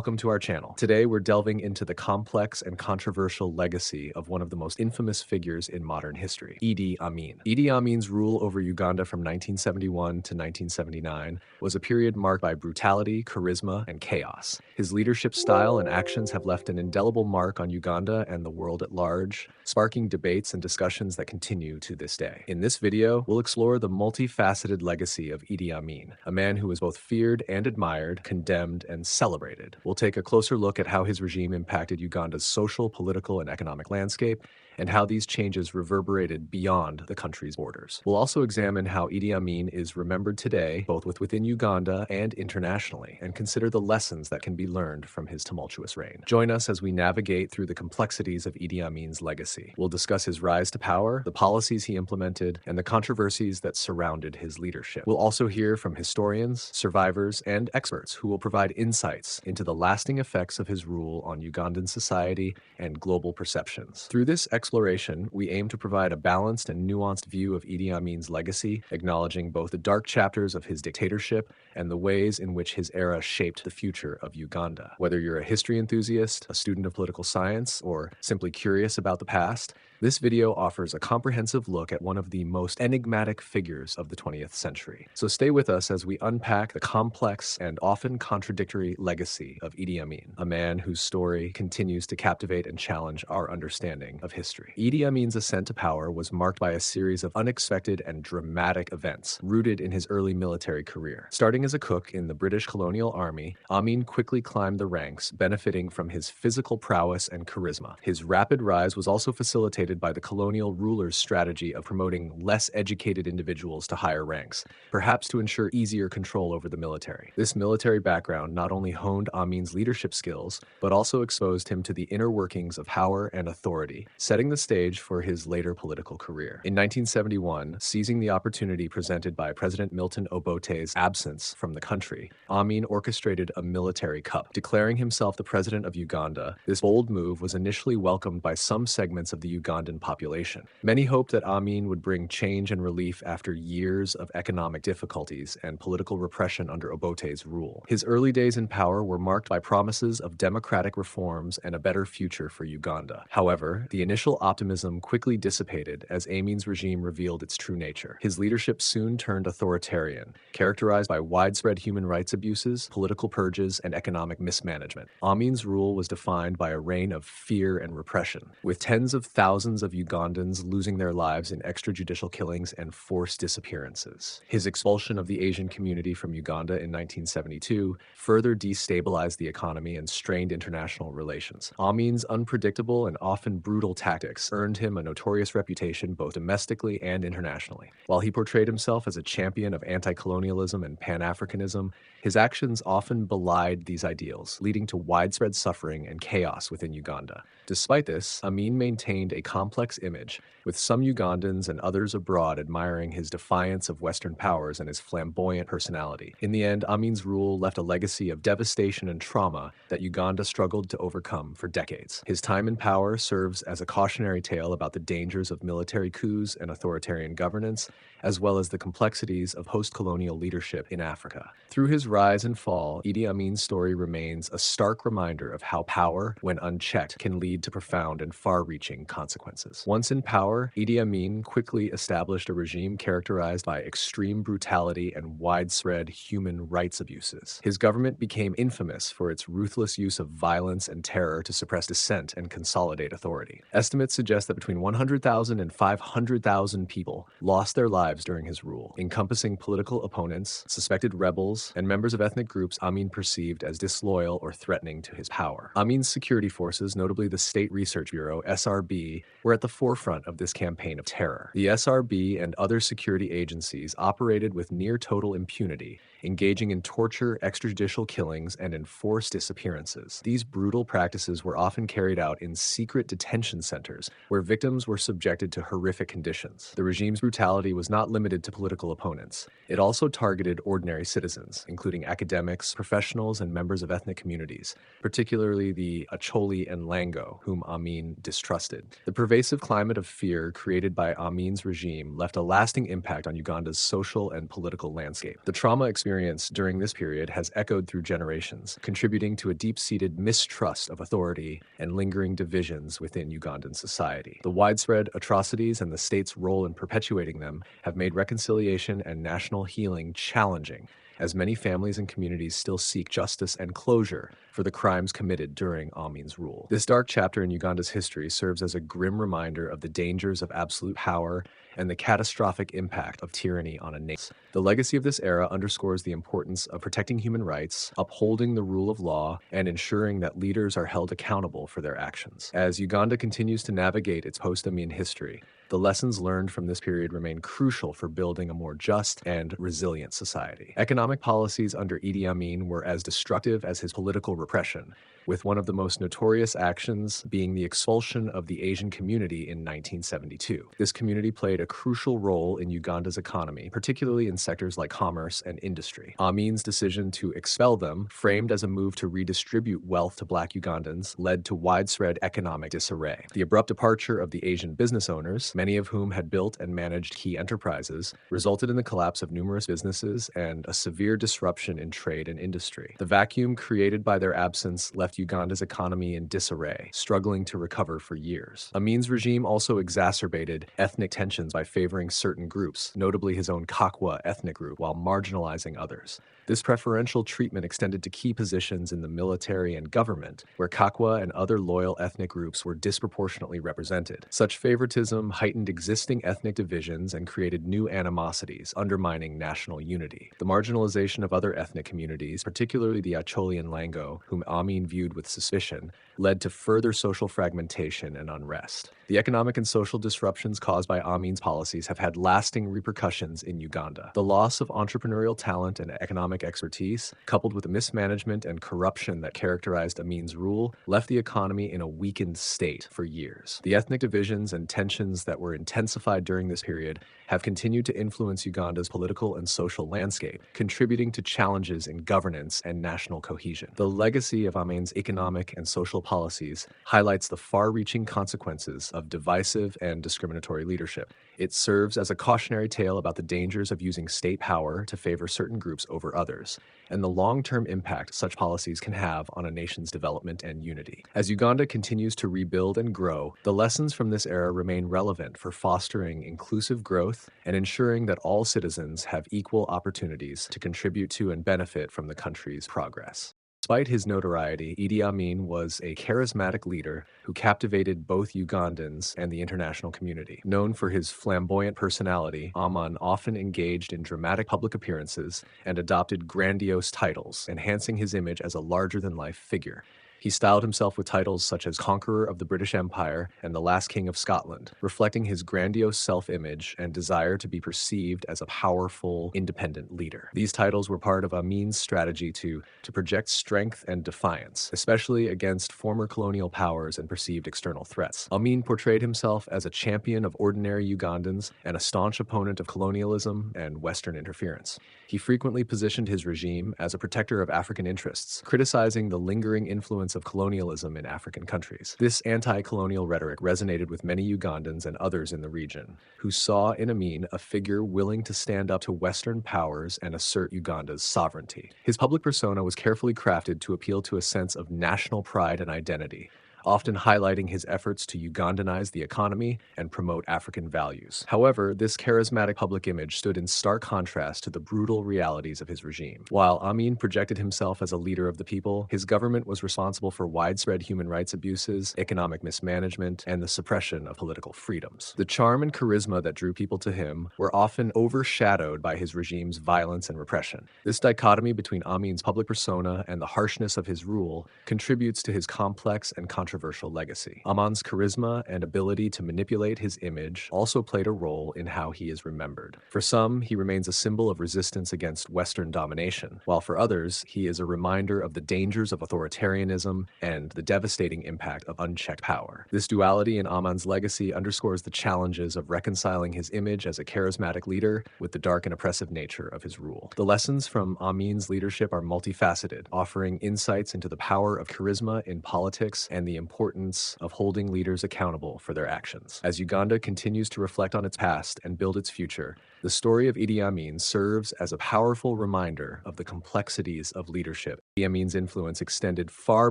Welcome to our channel. Today we're delving into the complex and controversial legacy of one of the most infamous figures in modern history, Idi Amin. Idi Amin's rule over Uganda from 1971 to 1979 was a period marked by brutality, charisma, and chaos. His leadership style and actions have left an indelible mark on Uganda and the world at large, sparking debates and discussions that continue to this day. In this video, we'll explore the multifaceted legacy of Idi Amin, a man who was both feared and admired, condemned and celebrated. We'll take a closer look at how his regime impacted Uganda's social, political, and economic landscape, and how these changes reverberated beyond the country's borders. We'll also examine how Idi Amin is remembered today, both within Uganda and internationally, and consider the lessons that can be learned from his tumultuous reign. Join us as we navigate through the complexities of Idi Amin's legacy. We'll discuss his rise to power, the policies he implemented, and the controversies that surrounded his leadership. We'll also hear from historians, survivors, and experts who will provide insights into the lasting effects of his rule on Ugandan society and global perceptions. Through this exploration, we aim to provide a balanced and nuanced view of Idi Amin's legacy, acknowledging both the dark chapters of his dictatorship and the ways in which his era shaped the future of Uganda. Whether you're a history enthusiast, a student of political science, or simply curious about the past, this video offers a comprehensive look at one of the most enigmatic figures of the 20th century. So stay with us as we unpack the complex and often contradictory legacy of Idi Amin, a man whose story continues to captivate and challenge our understanding of history. Idi Amin's ascent to power was marked by a series of unexpected and dramatic events rooted in his early military career. Starting as a cook in the British colonial army, Amin quickly climbed the ranks, benefiting from his physical prowess and charisma. His rapid rise was also facilitated by the colonial rulers' strategy of promoting less educated individuals to higher ranks, perhaps to ensure easier control over the military. This military background not only honed Amin's leadership skills, but also exposed him to the inner workings of power and authority, setting the stage for his later political career. In 1971, seizing the opportunity presented by President Milton Obote's absence from the country, Amin orchestrated a military coup, declaring himself the president of Uganda. This bold move was initially welcomed by some segments of the Ugandan population. Many hoped that Amin would bring change and relief after years of economic difficulties and political repression under Obote's rule. His early days in power were marked by promises of democratic reforms and a better future for Uganda. However, the initial optimism quickly dissipated as Amin's regime revealed its true nature. His leadership soon turned authoritarian, characterized by widespread human rights abuses, political purges, and economic mismanagement. Amin's rule was defined by a reign of fear and repression, with tens of thousands of Ugandans losing their lives in extrajudicial killings and forced disappearances. His expulsion of the Asian community from Uganda in 1972 further destabilized the economy and strained international relations. Amin's unpredictable and often brutal tactics earned him a notorious reputation both domestically and internationally. While he portrayed himself as a champion of anti-colonialism and Pan-Africanism, his actions often belied these ideals, leading to widespread suffering and chaos within Uganda. Despite this, Amin maintained a complex image, with some Ugandans and others abroad admiring his defiance of Western powers and his flamboyant personality. In the end, Amin's rule left a legacy of devastation and trauma that Uganda struggled to overcome for decades. His time in power serves as a cautionary tale about the dangers of military coups and authoritarian governance, as well as the complexities of post-colonial leadership in Africa. Through his rise and fall, Idi Amin's story remains a stark reminder of how power, when unchecked, can lead to profound and far-reaching consequences. Once in power, Idi Amin quickly established a regime characterized by extreme brutality and widespread human rights abuses. His government became infamous for its ruthless use of violence and terror to suppress dissent and consolidate authority. Estimates suggest that between 100,000 and 500,000 people lost their lives during his rule, encompassing political opponents, suspected rebels, and members of ethnic groups Amin perceived as disloyal or threatening to his power. Amin's security forces, notably the State Research Bureau, SRB, were at the forefront of this campaign of terror. The SRB and other security agencies operated with near-total impunity, engaging in torture, extrajudicial killings, and enforced disappearances. These brutal practices were often carried out in secret detention centers, where victims were subjected to horrific conditions. The regime's brutality was not limited to political opponents. It also targeted ordinary citizens, including academics, professionals, and members of ethnic communities, particularly the Acholi and Lango, whom Amin distrusted. The pervasive climate of fear created by Amin's regime left a lasting impact on Uganda's social and political landscape. The trauma experienced experienced during this period has echoed through generations, contributing to a deep-seated mistrust of authority and lingering divisions within Ugandan society. The widespread atrocities and the state's role in perpetuating them have made reconciliation and national healing challenging, as many families and communities still seek justice and closure for the crimes committed during Amin's rule. This dark chapter in Uganda's history serves as a grim reminder of the dangers of absolute power and the catastrophic impact of tyranny on a nation. The legacy of this era underscores the importance of protecting human rights, upholding the rule of law, and ensuring that leaders are held accountable for their actions. As Uganda continues to navigate its post-Amin history, the lessons learned from this period remain crucial for building a more just and resilient society. Economic policies under Idi Amin were as destructive as his political repression, with one of the most notorious actions being the expulsion of the Asian community in 1972. This community played a crucial role in Uganda's economy, particularly in sectors like commerce and industry. Amin's decision to expel them, framed as a move to redistribute wealth to Black Ugandans, led to widespread economic disarray. The abrupt departure of the Asian business owners, many of whom had built and managed key enterprises, resulted in the collapse of numerous businesses and a severe disruption in trade and industry. The vacuum created by their absence left Uganda's economy in disarray, struggling to recover for years. Amin's regime also exacerbated ethnic tensions by favoring certain groups, notably his own Kakwa ethnic group, while marginalizing others. This preferential treatment extended to key positions in the military and government, where Kakwa and other loyal ethnic groups were disproportionately represented. Such favoritism heightened existing ethnic divisions and created new animosities, undermining national unity. The marginalization of other ethnic communities, particularly the Acholi and Lango, whom Amin viewed with suspicion, led to further social fragmentation and unrest. The economic and social disruptions caused by Amin's policies have had lasting repercussions in Uganda. The loss of entrepreneurial talent and economic expertise, coupled with the mismanagement and corruption that characterized Amin's rule, left the economy in a weakened state for years. The ethnic divisions and tensions that were intensified during this period have continued to influence Uganda's political and social landscape, contributing to challenges in governance and national cohesion. The legacy of Amin's economic and social policies highlights the far-reaching consequences of divisive and discriminatory leadership. It serves as a cautionary tale about the dangers of using state power to favor certain groups over others, and the long-term impact such policies can have on a nation's development and unity. As Uganda continues to rebuild and grow, the lessons from this era remain relevant for fostering inclusive growth and ensuring that all citizens have equal opportunities to contribute to and benefit from the country's progress. Despite his notoriety, Idi Amin was a charismatic leader who captivated both Ugandans and the international community. Known for his flamboyant personality, Amin often engaged in dramatic public appearances and adopted grandiose titles, enhancing his image as a larger-than-life figure. He styled himself with titles such as Conqueror of the British Empire and the Last King of Scotland, reflecting his grandiose self-image and desire to be perceived as a powerful, independent leader. These titles were part of Amin's strategy to project strength and defiance, especially against former colonial powers and perceived external threats. Amin portrayed himself as a champion of ordinary Ugandans and a staunch opponent of colonialism and Western interference. He frequently positioned his regime as a protector of African interests, criticizing the lingering influence of colonialism in African countries. This anti-colonial rhetoric resonated with many Ugandans and others in the region, who saw in Amin a figure willing to stand up to Western powers and assert Uganda's sovereignty. His public persona was carefully crafted to appeal to a sense of national pride and identity, often highlighting his efforts to Ugandanize the economy and promote African values. However, this charismatic public image stood in stark contrast to the brutal realities of his regime. While Amin projected himself as a leader of the people, his government was responsible for widespread human rights abuses, economic mismanagement, and the suppression of political freedoms. The charm and charisma that drew people to him were often overshadowed by his regime's violence and repression. This dichotomy between Amin's public persona and the harshness of his rule contributes to his complex and controversial legacy. Amin's charisma and ability to manipulate his image also played a role in how he is remembered. For some, he remains a symbol of resistance against Western domination, while for others, he is a reminder of the dangers of authoritarianism and the devastating impact of unchecked power. This duality in Amin's legacy underscores the challenges of reconciling his image as a charismatic leader with the dark and oppressive nature of his rule. The lessons from Amin's leadership are multifaceted, offering insights into the power of charisma in politics and the importance of holding leaders accountable for their actions. As Uganda continues to reflect on its past and build its future, the story of Idi Amin serves as a powerful reminder of the complexities of leadership. Idi Amin's influence extended far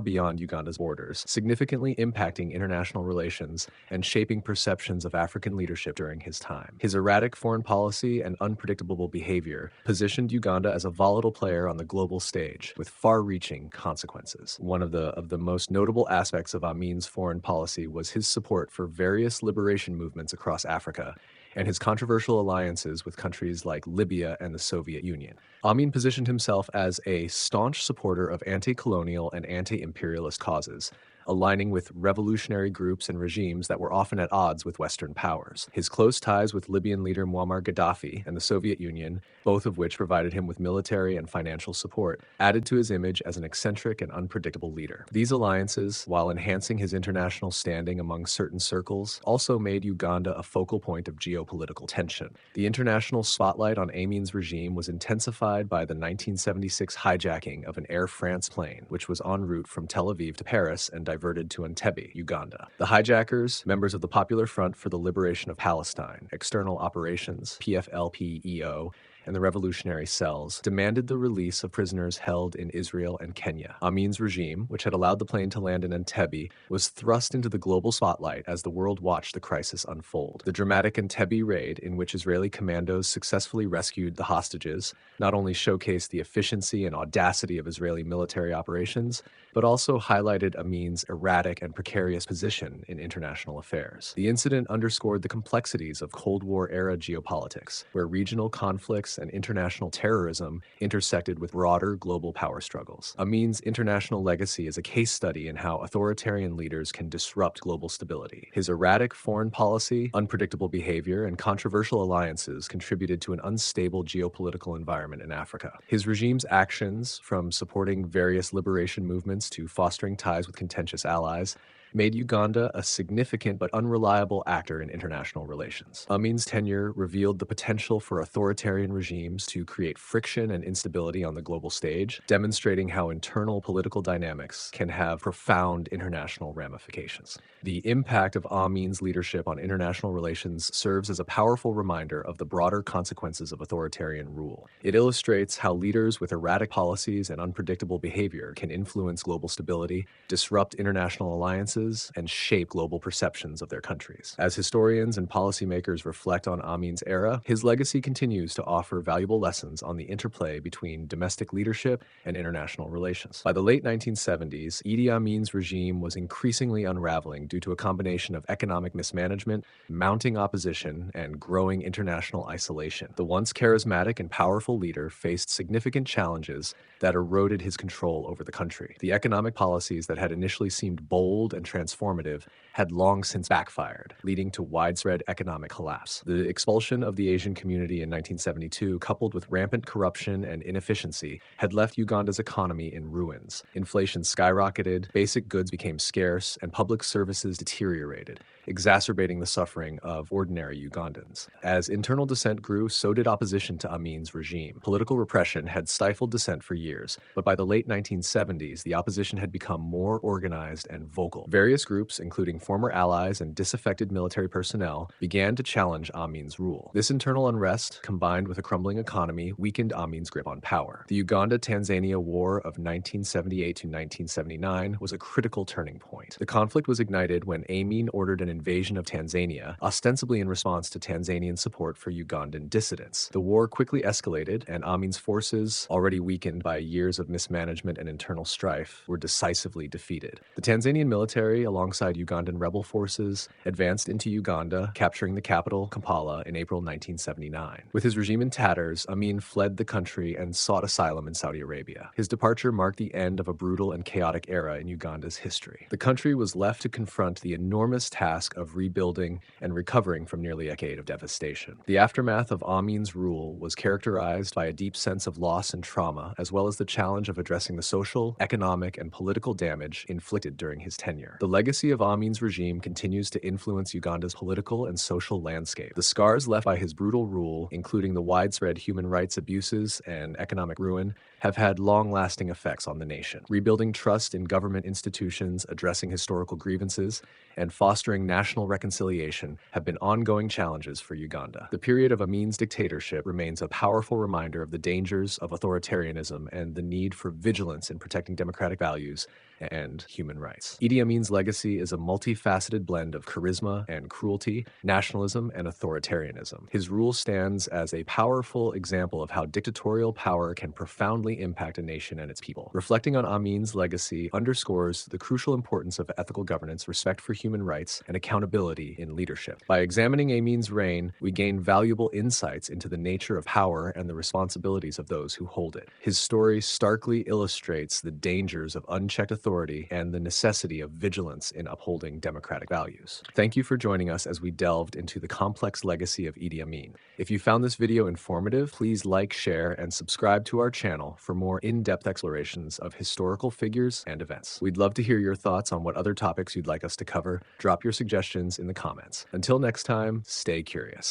beyond Uganda's borders, significantly impacting international relations and shaping perceptions of African leadership during his time. His erratic foreign policy and unpredictable behavior positioned Uganda as a volatile player on the global stage, with far-reaching consequences. One of the most notable aspects of Amin's foreign policy was his support for various liberation movements across Africa and his controversial alliances with countries like Libya and the Soviet Union. Amin positioned himself as a staunch supporter of anti-colonial and anti-imperialist causes, aligning with revolutionary groups and regimes that were often at odds with Western powers. His close ties with Libyan leader Muammar Gaddafi and the Soviet Union, both of which provided him with military and financial support, added to his image as an eccentric and unpredictable leader. These alliances, while enhancing his international standing among certain circles, also made Uganda a focal point of geopolitical tension. The international spotlight on Amin's regime was intensified by the 1976 hijacking of an Air France plane, which was en route from Tel Aviv to Paris and diverted to Entebbe, Uganda. The hijackers, members of the Popular Front for the Liberation of Palestine, External Operations, PFLP-EO, and the revolutionary cells, demanded the release of prisoners held in Israel and Kenya. Amin's regime, which had allowed the plane to land in Entebbe, was thrust into the global spotlight as the world watched the crisis unfold. The dramatic Entebbe raid, in which Israeli commandos successfully rescued the hostages, not only showcased the efficiency and audacity of Israeli military operations, but also highlighted Amin's erratic and precarious position in international affairs. The incident underscored the complexities of Cold War-era geopolitics, where regional conflicts and international terrorism intersected with broader global power struggles. Amin's international legacy is a case study in how authoritarian leaders can disrupt global stability. His erratic foreign policy, unpredictable behavior, and controversial alliances contributed to an unstable geopolitical environment in Africa. His regime's actions, from supporting various liberation movements to fostering ties with contentious allies, made Uganda a significant but unreliable actor in international relations. Amin's tenure revealed the potential for authoritarian regimes to create friction and instability on the global stage, demonstrating how internal political dynamics can have profound international ramifications. The impact of Amin's leadership on international relations serves as a powerful reminder of the broader consequences of authoritarian rule. It illustrates how leaders with erratic policies and unpredictable behavior can influence global stability, disrupt international alliances, and shape global perceptions of their countries. As historians and policymakers reflect on Amin's era, his legacy continues to offer valuable lessons on the interplay between domestic leadership and international relations. By the late 1970s, Idi Amin's regime was increasingly unraveling due to a combination of economic mismanagement, mounting opposition, and growing international isolation. The once charismatic and powerful leader faced significant challenges that eroded his control over the country. The economic policies that had initially seemed bold and transformative had long since backfired, leading to widespread economic collapse. The expulsion of the Asian community in 1972, coupled with rampant corruption and inefficiency, had left Uganda's economy in ruins. Inflation skyrocketed, basic goods became scarce, and public services deteriorated, exacerbating the suffering of ordinary Ugandans. As internal dissent grew, so did opposition to Amin's regime. Political repression had stifled dissent for years, but by the late 1970s, the opposition had become more organized and vocal. Various groups, including former allies and disaffected military personnel, began to challenge Amin's rule. This internal unrest, combined with a crumbling economy, weakened Amin's grip on power. The Uganda-Tanzania War of 1978 to 1979 was a critical turning point. The conflict was ignited when Amin ordered an invasion of Tanzania, ostensibly in response to Tanzanian support for Ugandan dissidents. The war quickly escalated, and Amin's forces, already weakened by years of mismanagement and internal strife, were decisively defeated. The Tanzanian military, alongside Ugandan rebel forces, advanced into Uganda, capturing the capital, Kampala, in April 1979. With his regime in tatters, Amin fled the country and sought asylum in Saudi Arabia. His departure marked the end of a brutal and chaotic era in Uganda's history. The country was left to confront the enormous task of rebuilding and recovering from nearly a decade of devastation. The aftermath of Amin's rule was characterized by a deep sense of loss and trauma, as well as the challenge of addressing the social, economic, and political damage inflicted during his tenure. The legacy of Amin's regime continues to influence Uganda's political and social landscape. The scars left by his brutal rule, including the widespread human rights abuses and economic ruin, have had long-lasting effects on the nation. Rebuilding trust in government institutions, addressing historical grievances, and fostering national reconciliation have been ongoing challenges for Uganda. The period of Amin's dictatorship remains a powerful reminder of the dangers of authoritarianism and the need for vigilance in protecting democratic values and human rights. Idi Amin's legacy is a multifaceted blend of charisma and cruelty, nationalism and authoritarianism. His rule stands as a powerful example of how dictatorial power can profoundly impact a nation and its people. Reflecting on Amin's legacy underscores the crucial importance of ethical governance, respect for human rights, and accountability in leadership. By examining Amin's reign, we gain valuable insights into the nature of power and the responsibilities of those who hold it. His story starkly illustrates the dangers of unchecked authority and the necessity of vigilance in upholding democratic values. Thank you for joining us as we delved into the complex legacy of Idi Amin. If you found this video informative, please like, share, and subscribe to our channel for more in-depth explorations of historical figures and events. We'd love to hear your thoughts on what other topics you'd like us to cover. Drop your suggestions in the comments. Until next time, stay curious.